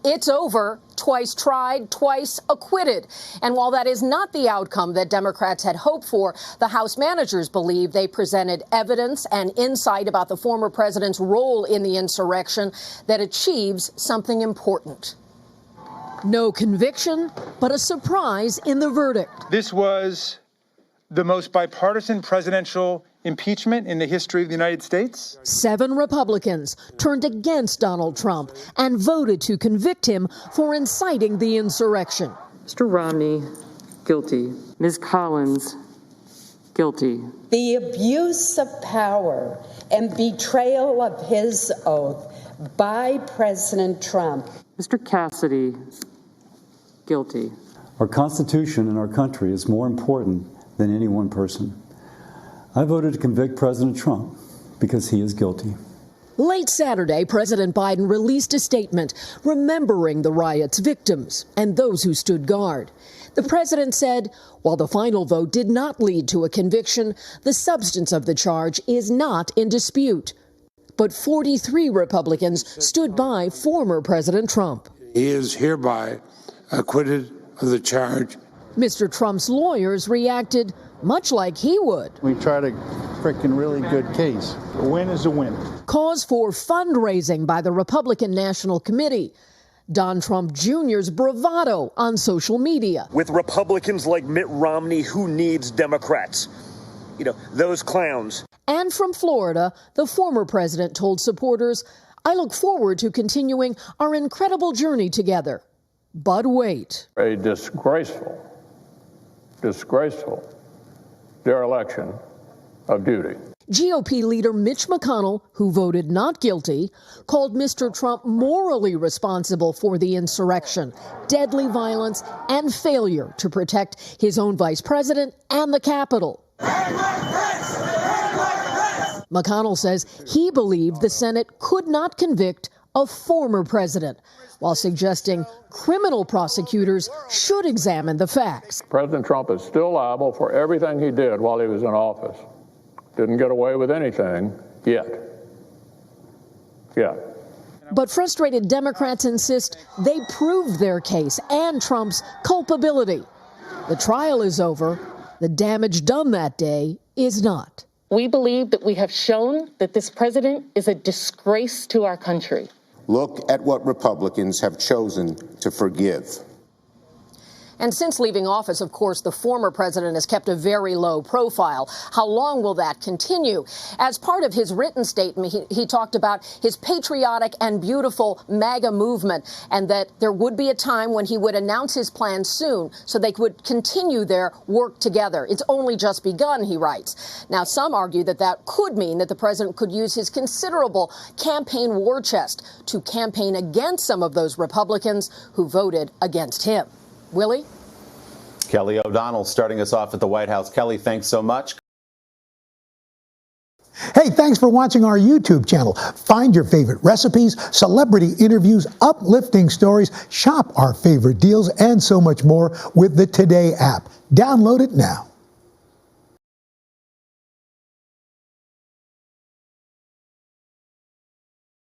it's over. Twice tried, twice acquitted. And while that is not the outcome that Democrats had hoped for, the House managers believe they presented evidence and insight about the former president's role in the insurrection that achieves something important. No conviction, but a surprise in the verdict. This was the most bipartisan presidential impeachment in the history of the United States. 7 Republicans turned against Donald Trump and voted to convict him for inciting the insurrection. Mr. Romney, guilty. Ms. Collins, guilty. The abuse of power and betrayal of his oath by President Trump. Mr. Cassidy, guilty. Our Constitution and our country is more important than any one person. I voted to convict President Trump because he is guilty. Late Saturday, President Biden released a statement remembering the riot's victims and those who stood guard. The president said, while the final vote did not lead to a conviction, the substance of the charge is not in dispute. But 43 Republicans stood by former President Trump. He is hereby acquitted of the charge. Mr. Trump's lawyers reacted much like he would. We tried a freaking really good case. A win is a win. Cause for fundraising by the Republican National Committee. Don Trump Jr.'s bravado on social media. With Republicans like Mitt Romney, who needs Democrats? You know, those clowns. And from Florida, the former president told supporters, I look forward to continuing our incredible journey together. But wait. A disgraceful dereliction of duty. GOP leader Mitch McConnell, who voted not guilty, called Mr. Trump morally responsible for the insurrection, deadly violence, and failure to protect his own vice president and the Capitol. McConnell says he believed the Senate could not convict a former president, while suggesting criminal prosecutors should examine the facts. President Trump is still liable for everything he did while he was in office. Didn't get away with anything yet. But frustrated Democrats insist they proved their case and Trump's culpability. The trial is over. The damage done that day is not. We believe that we have shown that this president is a disgrace to our country. Look at what Republicans have chosen to forgive. And since leaving office, of course, the former president has kept a very low profile. How long will that continue? As part of his written statement, he talked about his patriotic and beautiful MAGA movement, and that there would be a time when he would announce his plans soon so they could continue their work together. It's only just begun, he writes. Now, some argue that that could mean that the president could use his considerable campaign war chest to campaign against some of those Republicans who voted against him. Willie? Kelly O'Donnell starting us off at the White House. Kelly, thanks so much. Hey, thanks for watching our YouTube channel. Find your favorite recipes, celebrity interviews, uplifting stories, shop our favorite deals, and so much more with the Today app. Download it now.